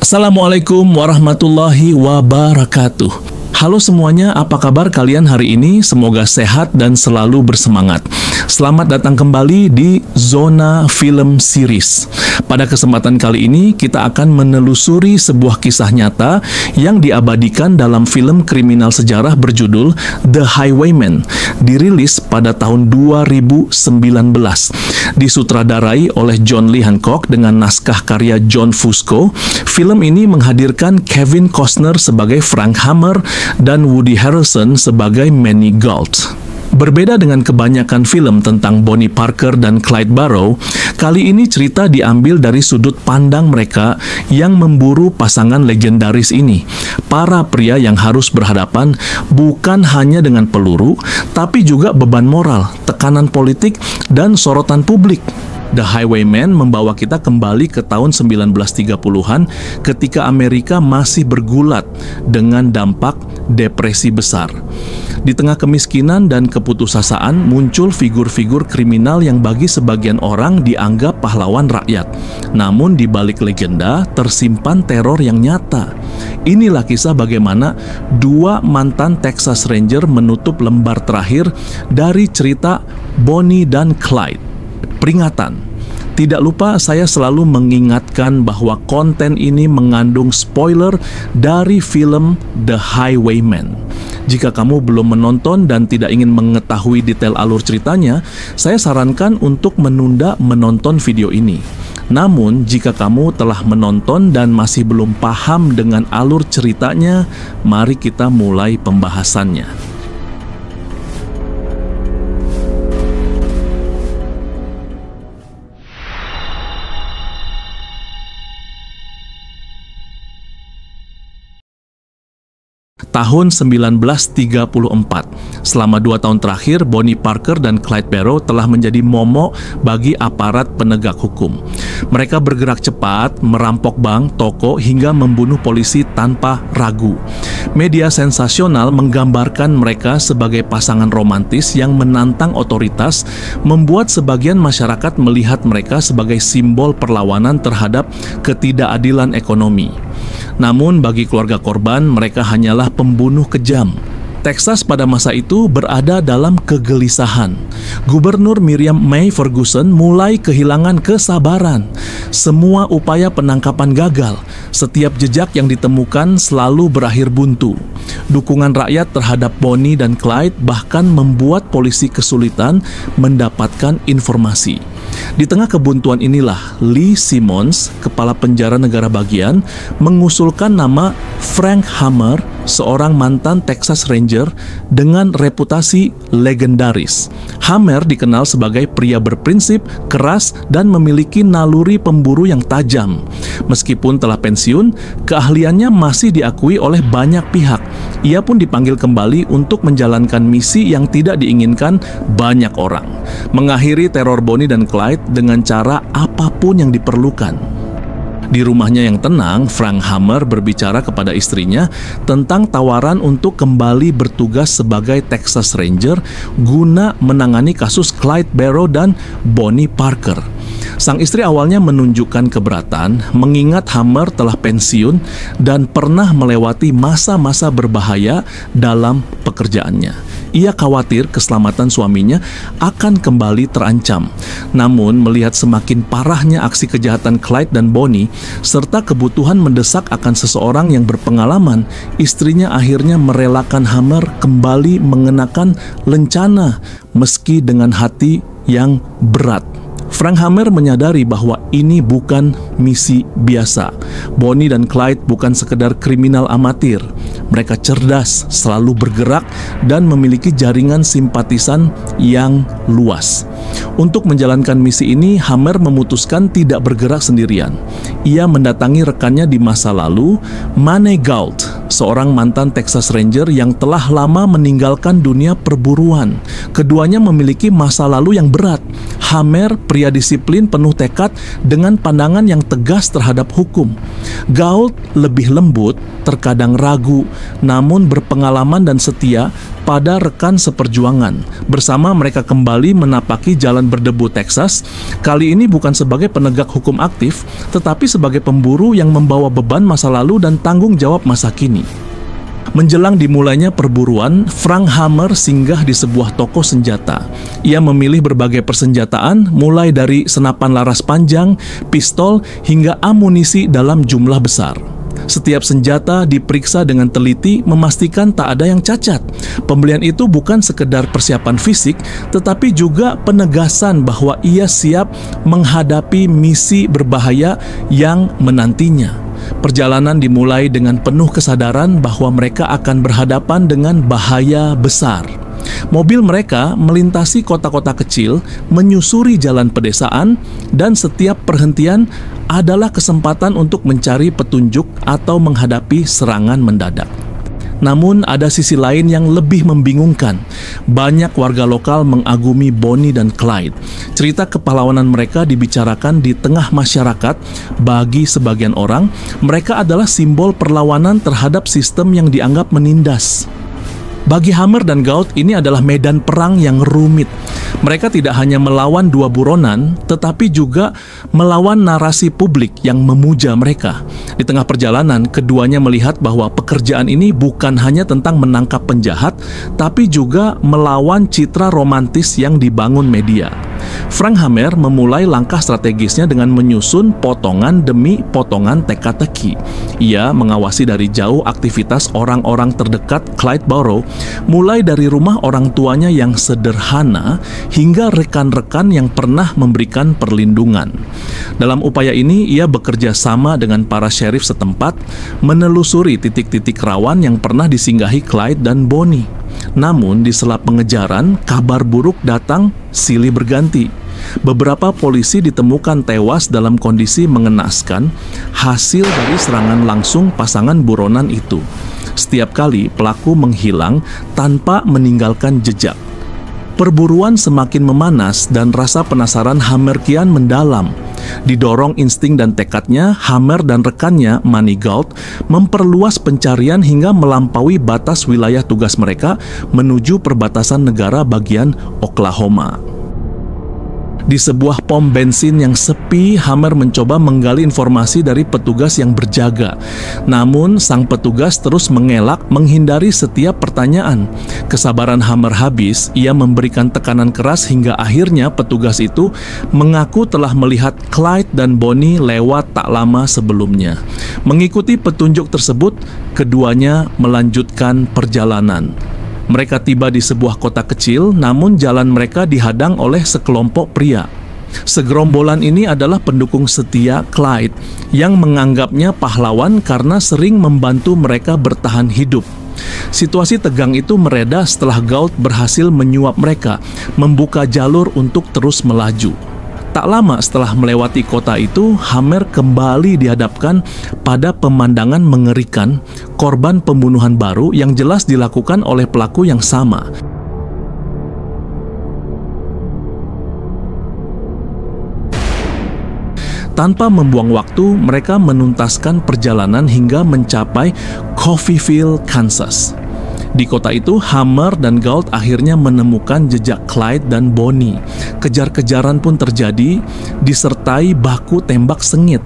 Assalamualaikum warahmatullahi wabarakatuh. Halo semuanya, apa kabar kalian hari ini? Semoga sehat dan selalu bersemangat. Selamat datang kembali di Zona Film Series. Pada kesempatan kali ini, kita akan menelusuri sebuah kisah nyata yang diabadikan dalam film kriminal sejarah berjudul The Highwayman, dirilis pada tahun 2019. Disutradarai oleh John Lee Hancock dengan naskah karya John Fusco, film ini menghadirkan Kevin Costner sebagai Frank Hammer dan Woody Harrelson sebagai Manny Gault. Berbeda dengan kebanyakan film tentang Bonnie Parker dan Clyde Barrow, kali ini cerita diambil dari sudut pandang mereka yang memburu pasangan legendaris ini. Para pria yang harus berhadapan bukan hanya dengan peluru, tapi juga beban moral, tekanan politik, dan sorotan publik. The Highwayman membawa kita kembali ke tahun 1930-an ketika Amerika masih bergulat dengan dampak depresi besar. Di tengah kemiskinan dan keputusasaan muncul figur-figur kriminal yang bagi sebagian orang dianggap pahlawan rakyat. Namun di balik legenda tersimpan teror yang nyata. Inilah kisah bagaimana dua mantan Texas Ranger menutup lembar terakhir dari cerita Bonnie dan Clyde. Peringatan, tidak lupa saya selalu mengingatkan bahwa konten ini mengandung spoiler dari film The Highwayman. Jika kamu belum menonton dan tidak ingin mengetahui detail alur ceritanya, saya sarankan untuk menunda menonton video ini. Namun, jika kamu telah menonton dan masih belum paham dengan alur ceritanya, mari kita mulai pembahasannya. Tahun 1934, selama 2 tahun terakhir, Bonnie Parker dan Clyde Barrow telah menjadi momok bagi aparat penegak hukum. Mereka bergerak cepat, merampok bank, toko, hingga membunuh polisi tanpa ragu. Media sensasional menggambarkan mereka sebagai pasangan romantis yang menantang otoritas, membuat sebagian masyarakat melihat mereka sebagai simbol perlawanan terhadap ketidakadilan ekonomi. Namun bagi keluarga korban, mereka hanyalah pembunuh kejam. Texas pada masa itu berada dalam kegelisahan. Gubernur Miriam May Ferguson mulai kehilangan kesabaran. Semua upaya penangkapan gagal. Setiap jejak yang ditemukan selalu berakhir buntu. Dukungan rakyat terhadap Bonnie dan Clyde bahkan membuat polisi kesulitan mendapatkan informasi. Di tengah kebuntuan inilah Lee Simmons, kepala penjara negara bagian, mengusulkan nama Frank Hammer, seorang mantan Texas Ranger dengan reputasi legendaris. Hammer dikenal sebagai pria berprinsip, keras, dan memiliki naluri pemburu yang tajam. Meskipun telah pensiun, keahliannya masih diakui oleh banyak pihak. Ia pun dipanggil kembali untuk menjalankan misi yang tidak diinginkan banyak orang, mengakhiri teror Bonnie dan Clyde dengan cara apapun yang diperlukan. Di rumahnya yang tenang, Frank Hammer berbicara kepada istrinya tentang tawaran untuk kembali bertugas sebagai Texas Ranger guna menangani kasus Clyde Barrow dan Bonnie Parker. Sang istri awalnya menunjukkan keberatan, mengingat Hammer telah pensiun dan pernah melewati masa-masa berbahaya dalam pekerjaannya. Ia khawatir keselamatan suaminya akan kembali terancam. Namun, melihat semakin parahnya aksi kejahatan Clyde dan Bonnie, serta kebutuhan mendesak akan seseorang yang berpengalaman, istrinya akhirnya merelakan Hammer kembali mengenakan lencana, meski dengan hati yang berat. Frank Hammer menyadari bahwa ini bukan misi biasa. Bonnie dan Clyde bukan sekedar kriminal amatir. Mereka cerdas, selalu bergerak, dan memiliki jaringan simpatisan yang luas. Untuk menjalankan misi ini, Hammer memutuskan tidak bergerak sendirian. Ia mendatangi rekannya di masa lalu, Manny Gault, seorang mantan Texas Ranger yang telah lama meninggalkan dunia perburuan. Keduanya memiliki masa lalu yang berat. Hammer, pria pria disiplin penuh tekad dengan pandangan yang tegas terhadap hukum. Gault lebih lembut, terkadang ragu, namun berpengalaman dan setia pada rekan seperjuangan. Bersama mereka kembali menapaki jalan berdebu Texas, kali ini bukan sebagai penegak hukum aktif, tetapi sebagai pemburu yang membawa beban masa lalu dan tanggung jawab masa kini. Menjelang dimulainya perburuan, Frank Hammer singgah di sebuah toko senjata. Ia memilih berbagai persenjataan, mulai dari senapan laras panjang, pistol, hingga amunisi dalam jumlah besar. Setiap senjata diperiksa dengan teliti, memastikan tak ada yang cacat. Pembelian itu bukan sekedar persiapan fisik, tetapi juga penegasan bahwa ia siap menghadapi misi berbahaya yang menantinya. Perjalanan dimulai dengan penuh kesadaran bahwa mereka akan berhadapan dengan bahaya besar. Mobil mereka melintasi kota-kota kecil, menyusuri jalan pedesaan, dan setiap perhentian adalah kesempatan untuk mencari petunjuk atau menghadapi serangan mendadak. Namun ada sisi lain yang lebih membingungkan. Banyak warga lokal mengagumi Bonnie dan Clyde. Cerita kepahlawanan mereka dibicarakan di tengah masyarakat. Bagi sebagian orang, mereka adalah simbol perlawanan terhadap sistem yang dianggap menindas. Bagi Hammer dan Gault, ini adalah medan perang yang rumit. Mereka tidak hanya melawan dua buronan, tetapi juga melawan narasi publik yang memuja mereka. Di tengah perjalanan, keduanya melihat bahwa pekerjaan ini bukan hanya tentang menangkap penjahat, tapi juga melawan citra romantis yang dibangun media. Frank Hammer memulai langkah strategisnya dengan menyusun potongan demi potongan teka-teki. Ia mengawasi dari jauh aktivitas orang-orang terdekat Clyde Barrow, mulai dari rumah orang tuanya yang sederhana hingga rekan-rekan yang pernah memberikan perlindungan. Dalam upaya ini, ia bekerja sama dengan para sheriff setempat, menelusuri titik-titik rawan yang pernah disinggahi Clyde dan Bonnie. Namun, di sela pengejaran, kabar buruk datang silih berganti. Beberapa polisi ditemukan tewas dalam kondisi mengenaskan, hasil dari serangan langsung pasangan buronan itu. Setiap kali pelaku menghilang tanpa meninggalkan jejak. Perburuan semakin memanas dan rasa penasaran Hammer kian mendalam. Didorong insting dan tekadnya, Hammer dan rekannya, Manny Gault, memperluas pencarian hingga melampaui batas wilayah tugas mereka menuju perbatasan negara bagian Oklahoma. Di sebuah pom bensin yang sepi, Hammer mencoba menggali informasi dari petugas yang berjaga. Namun, sang petugas terus mengelak, menghindari setiap pertanyaan. Kesabaran Hammer habis, ia memberikan tekanan keras hingga akhirnya petugas itu mengaku telah melihat Clyde dan Bonnie lewat tak lama sebelumnya. Mengikuti petunjuk tersebut, keduanya melanjutkan perjalanan. Mereka tiba di sebuah kota kecil, namun jalan mereka dihadang oleh sekelompok pria. Segerombolan ini adalah pendukung setia Clyde yang menganggapnya pahlawan karena sering membantu mereka bertahan hidup. Situasi tegang itu mereda setelah Gault berhasil menyuap mereka, membuka jalur untuk terus melaju. Tak lama setelah melewati kota itu, Hammer kembali dihadapkan pada pemandangan mengerikan, korban pembunuhan baru yang jelas dilakukan oleh pelaku yang sama. Tanpa membuang waktu, mereka menuntaskan perjalanan hingga mencapai Coffeyville, Kansas. Di kota itu, Hammer dan Gault akhirnya menemukan jejak Clyde dan Bonnie. Kejar-kejaran pun terjadi, disertai baku tembak sengit.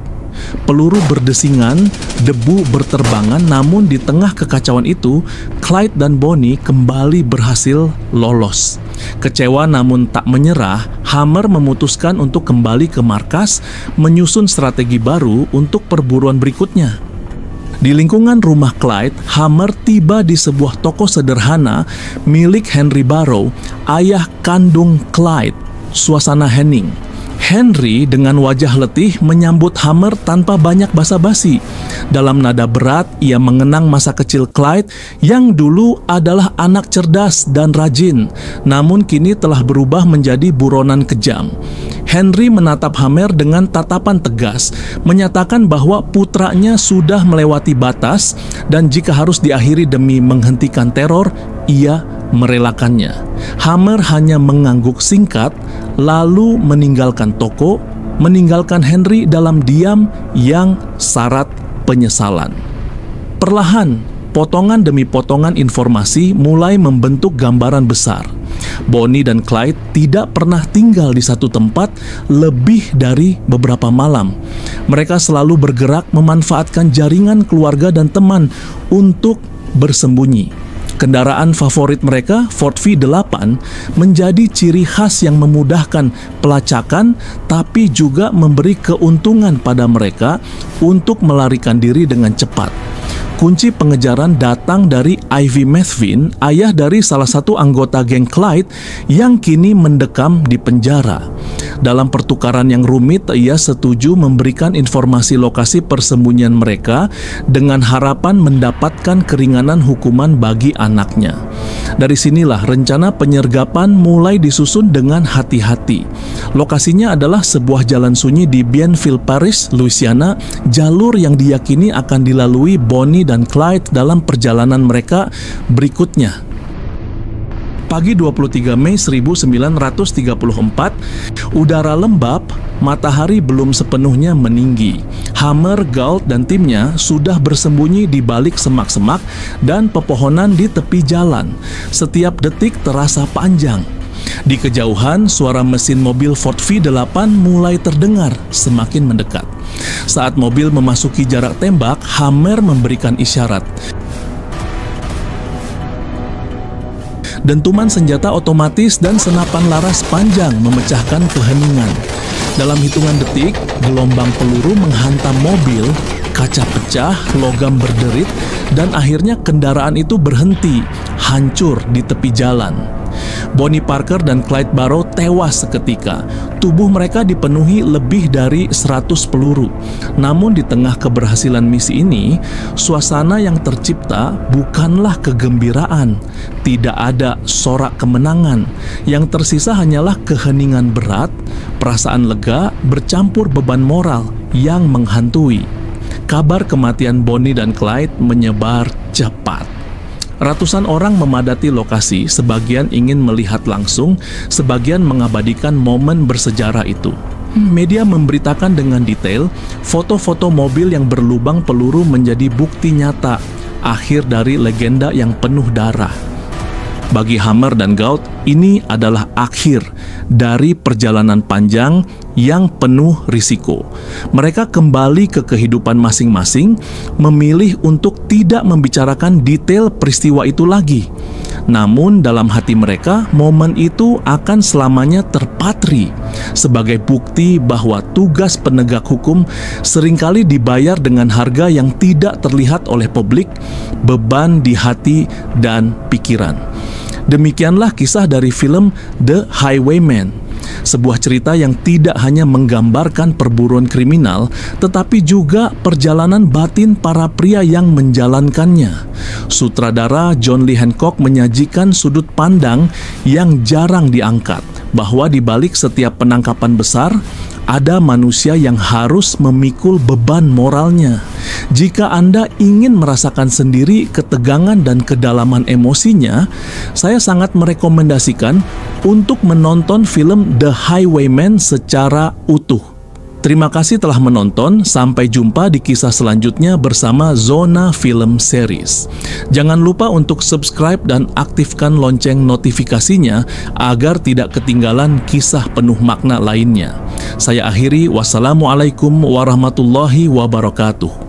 Peluru berdesingan, debu berterbangan, namun di tengah kekacauan itu, Clyde dan Bonnie kembali berhasil lolos. Kecewa namun tak menyerah, Hammer memutuskan untuk kembali ke markas, menyusun strategi baru untuk perburuan berikutnya. Di lingkungan rumah Clyde, Hammer tiba di sebuah toko sederhana milik Henry Barrow, ayah kandung Clyde. Suasana hening. Henry dengan wajah letih menyambut Hammer tanpa banyak basa-basi. Dalam nada berat, ia mengenang masa kecil Clyde yang dulu adalah anak cerdas dan rajin, namun kini telah berubah menjadi buronan kejam. Henry menatap Hammer dengan tatapan tegas, menyatakan bahwa putranya sudah melewati batas dan jika harus diakhiri demi menghentikan teror, ia merelakannya. Hammer hanya mengangguk singkat, lalu meninggalkan toko, meninggalkan Henry dalam diam yang syarat penyesalan. Perlahan, potongan demi potongan informasi mulai membentuk gambaran besar. Bonnie dan Clyde tidak pernah tinggal di satu tempat lebih dari beberapa malam. Mereka selalu bergerak memanfaatkan jaringan keluarga dan teman untuk bersembunyi. Kendaraan favorit mereka, Ford V8, menjadi ciri khas yang memudahkan pelacakan tapi juga memberi keuntungan pada mereka untuk melarikan diri dengan cepat. Kunci pengejaran datang dari Ivy Methvin, ayah dari salah satu anggota geng Clyde yang kini mendekam di penjara. Dalam pertukaran yang rumit, ia setuju memberikan informasi lokasi persembunyian mereka dengan harapan mendapatkan keringanan hukuman bagi anaknya. Dari sinilah rencana penyergapan mulai disusun dengan hati-hati. Lokasinya adalah sebuah jalan sunyi di Bienville Parish, Louisiana, jalur yang diyakini akan dilalui Bonnie dan Clyde dalam perjalanan mereka berikutnya. Pagi 23 Mei 1934, udara lembab, matahari belum sepenuhnya meninggi. Hammer, Gault, dan timnya sudah bersembunyi di balik semak-semak dan pepohonan di tepi jalan. Setiap detik terasa panjang. Di kejauhan, suara mesin mobil Ford V8 mulai terdengar semakin mendekat. Saat mobil memasuki jarak tembak, Hammer memberikan isyarat. Dentuman senjata otomatis dan senapan laras panjang memecahkan keheningan. Dalam hitungan detik, gelombang peluru menghantam mobil, kaca pecah, logam berderit, dan akhirnya kendaraan itu berhenti, hancur di tepi jalan. Bonnie Parker dan Clyde Barrow tewas seketika. Tubuh mereka dipenuhi lebih dari 100 peluru. Namun di tengah keberhasilan misi ini, suasana yang tercipta bukanlah kegembiraan. Tidak ada sorak kemenangan. Yang tersisa hanyalah keheningan berat, perasaan lega bercampur beban moral yang menghantui. Kabar kematian Bonnie dan Clyde menyebar cepat. Ratusan orang memadati lokasi, sebagian ingin melihat langsung, sebagian mengabadikan momen bersejarah itu. Media memberitakan dengan detail, foto-foto mobil yang berlubang peluru menjadi bukti nyata, akhir dari legenda yang penuh darah. Bagi Hammer dan Gault, ini adalah akhir dari perjalanan panjang yang penuh risiko. Mereka kembali ke kehidupan masing-masing, memilih untuk tidak membicarakan detail peristiwa itu lagi. Namun dalam hati mereka, momen itu akan selamanya terpatri sebagai bukti bahwa tugas penegak hukum seringkali dibayar dengan harga yang tidak terlihat oleh publik, beban di hati dan pikiran. Demikianlah kisah dari film The Highwayman, sebuah cerita yang tidak hanya menggambarkan perburuan kriminal, tetapi juga perjalanan batin para pria yang menjalankannya. Sutradara John Lee Hancock menyajikan sudut pandang yang jarang diangkat, bahwa di balik setiap penangkapan besar, ada manusia yang harus memikul beban moralnya. Jika Anda ingin merasakan sendiri ketegangan dan kedalaman emosinya, saya sangat merekomendasikan untuk menonton film The Highwayman secara utuh. Terima kasih telah menonton, sampai jumpa di kisah selanjutnya bersama Zona Film Series. Jangan lupa untuk subscribe dan aktifkan lonceng notifikasinya agar tidak ketinggalan kisah penuh makna lainnya. Saya akhiri, wassalamualaikum warahmatullahi wabarakatuh.